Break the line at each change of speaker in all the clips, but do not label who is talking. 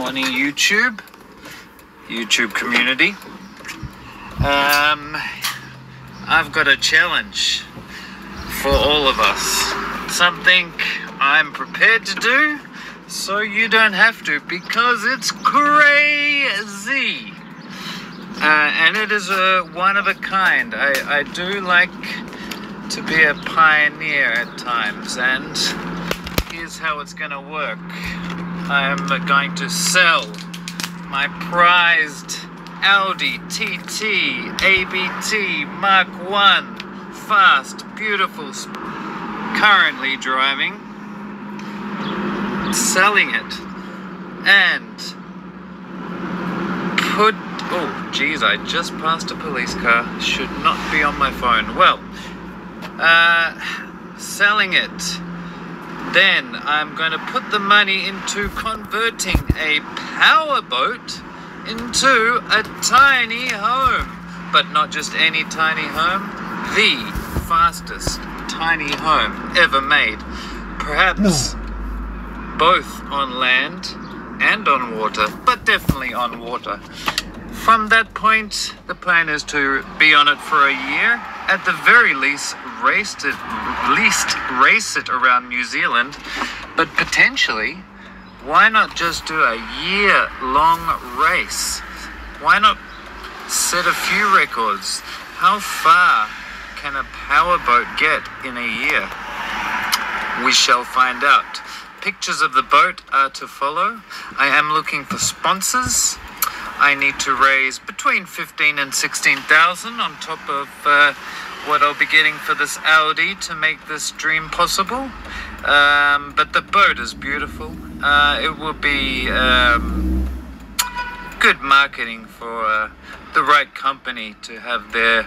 morning, YouTube community. I've got a challenge for all of us. Something I'm prepared to do, so you don't have to, because it's crazy. And it is one of a kind. I do like to be a pioneer at times, and here's how it's going to work. I'm going to sell my prized Audi TT ABT Mark 1 fast, beautiful, currently driving, selling it, and oh geez, I just passed a police car, should not be on my phone. Well, selling it. Then I'm going to put the money into converting a powerboat into a tiny home. But not just any tiny home, the fastest tiny home ever made. Perhaps both on land and on water, but definitely on water. From that point, the plan is to be on it for a year. At the very least, race it around New Zealand. But potentially, why not just do a year-long race? Why not set a few records? How far can a powerboat get in a year? We shall find out. Pictures of the boat are to follow. I am looking for sponsors. I need to raise between 15 and 16,000 on top of what I'll be getting for this Audi to make this dream possible. But the boat is beautiful. It will be good marketing for the right company to have their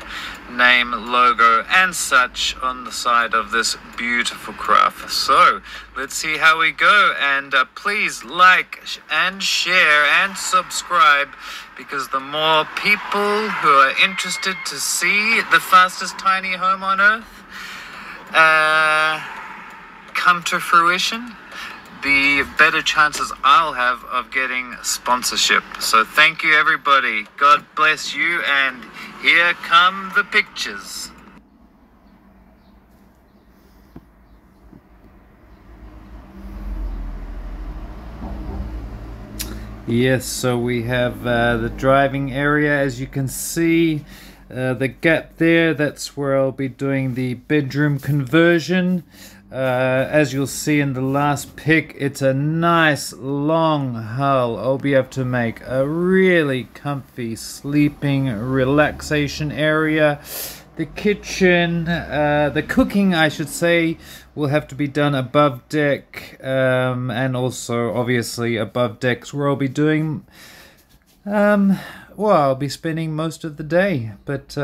name, logo, and such on the side of this beautiful craft. So let's see how we go, and please like and share and subscribe, because the more people who are interested to see the fastest tiny home on earth come to fruition, the better chances I'll have of getting sponsorship. So thank you, everybody. God bless you, and here come the pictures. Yes, so we have the driving area, as you can see. The gap there, that's where I'll be doing the bedroom conversion. As you'll see in the last pic, it's a nice long hull. I'll be able to make a really comfy sleeping relaxation area. The kitchen, the cooking I should say, will have to be done above deck, and also obviously above decks where I'll be doing, well, I'll be spending most of the day, but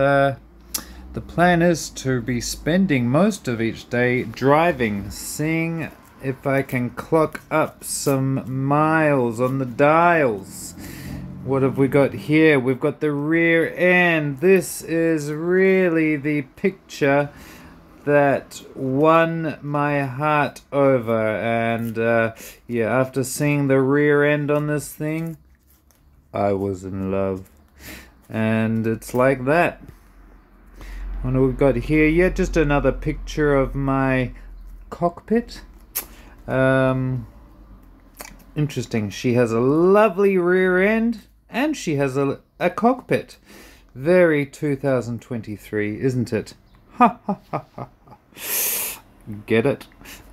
the plan is to be spending most of each day driving, seeing if I can clock up some miles on the dials. What have we got here? We've got the rear end. This is really the picture that won my heart over. And yeah, after seeing the rear end on this thing, I was in love. And it's like that. What we've got here, yeah, just another picture of my cockpit. Interesting, she has a lovely rear end and she has a cockpit. Very 2023, isn't it? Ha ha ha ha. Get it?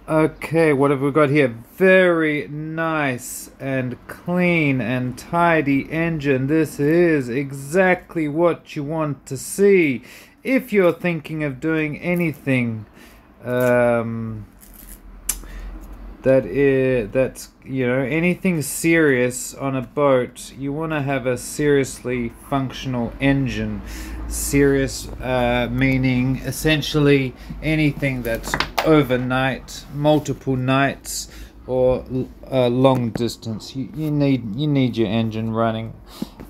Okay, what have we got here? Very nice and clean and tidy engine. This is exactly what you want to see. If you're thinking of doing anything that's, you know, anything serious on a boat, you want to have a seriously functional engine. Serious meaning essentially anything that's overnight, multiple nights, or long distance. You need your engine running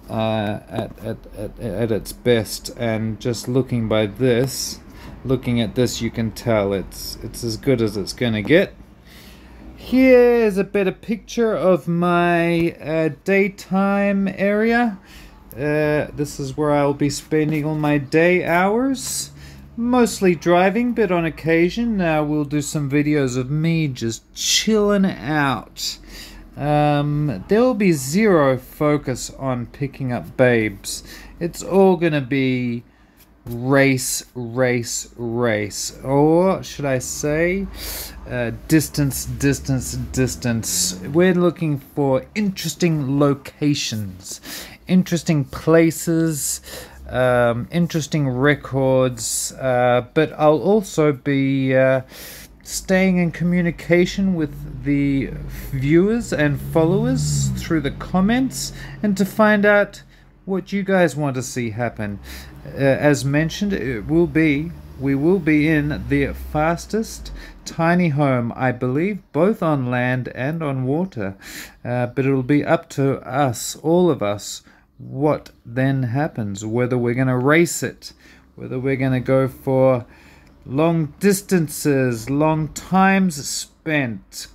at its best. And just looking at this, you can tell it's as good as it's gonna get. Here is a better picture of my daytime area. This is where I'll be spending all my day hours. Mostly driving, but on occasion we'll do some videos of me just chilling out. There'll be zero focus on picking up babes. It's all gonna be race, race, race. Or should I say distance, distance, distance. We're looking for interesting locations, interesting places, interesting records, but I'll also be staying in communication with the viewers and followers through the comments, and to find out what you guys want to see happen. As mentioned, we will be in the fastest tiny home, I believe, both on land and on water, but it'll be up to us, all of us, what then happens, whether we're going to race it, whether we're going to go for long distances, long times spent,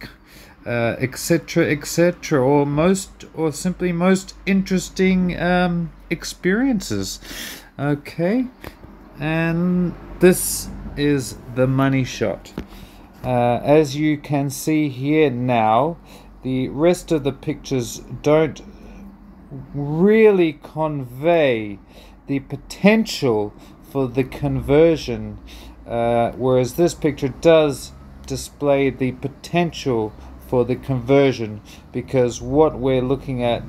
etc., etc., or simply most interesting experiences. Okay, and this is the money shot. As you can see here now, the rest of the pictures don't really convey the potential for the conversion, whereas this picture does display the potential for the conversion, because what we're looking at,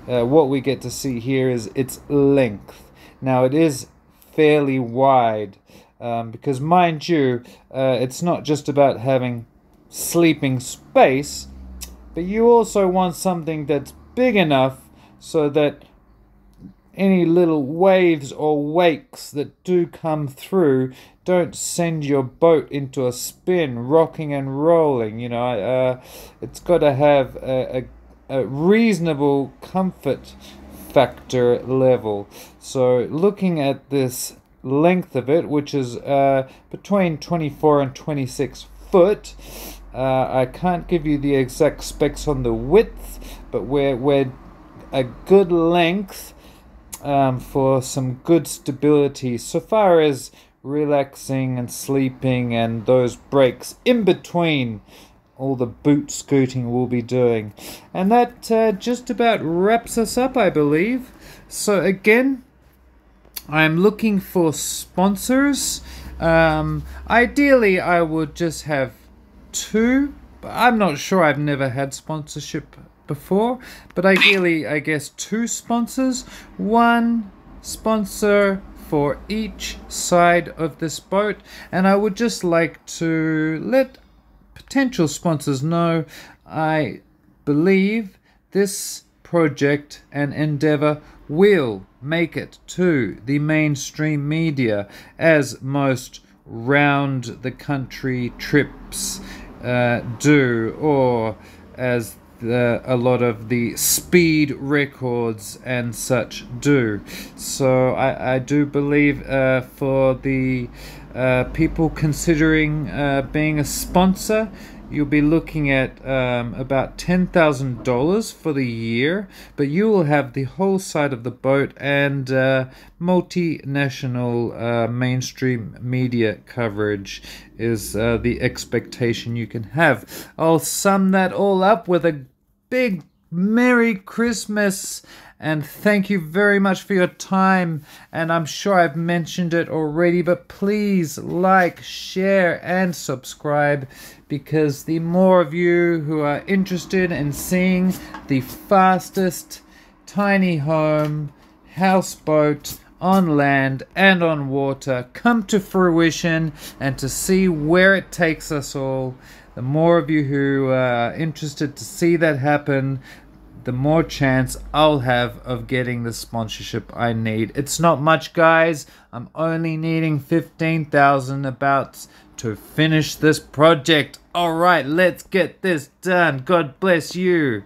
what we get to see here is its length. Now it is fairly wide, because mind you, it's not just about having sleeping space, but you also want something that's big enough so that any little waves or wakes that do come through don't send your boat into a spin, rocking and rolling. You know, it's got to have a reasonable comfort factor level. So looking at this length of it, which is between 24 and 26 foot, I can't give you the exact specs on the width, but we're a good length for some good stability so far as relaxing and sleeping and those breaks in between all the boot scooting we'll be doing. And that just about wraps us up, I believe. So again, I'm looking for sponsors. Ideally I would just have 2, but I'm not sure, I've never had sponsorship before, but ideally I guess 2 sponsors, 1 sponsor for each side of this boat. And I would just like to let potential sponsors know I believe this project and endeavor will make it to the mainstream media, as most round the country trips do, or as a lot of the speed records and such do. So I do believe for the people considering being a sponsor, you'll be looking at about $10,000 for the year, but you will have the whole side of the boat and multinational mainstream media coverage is the expectation you can have. I'll sum that all up with a big Merry Christmas, and thank you very much for your time. And I'm sure I've mentioned it already, but please like, share and subscribe, because the more of you who are interested in seeing the fastest tiny home houseboat on land and on water come to fruition and to see where it takes us all, the more of you who are interested to see that happen, the more chance I'll have of getting the sponsorship I need. It's not much, guys. I'm only needing 15,000 about to finish this project. All right, let's get this done. God bless you.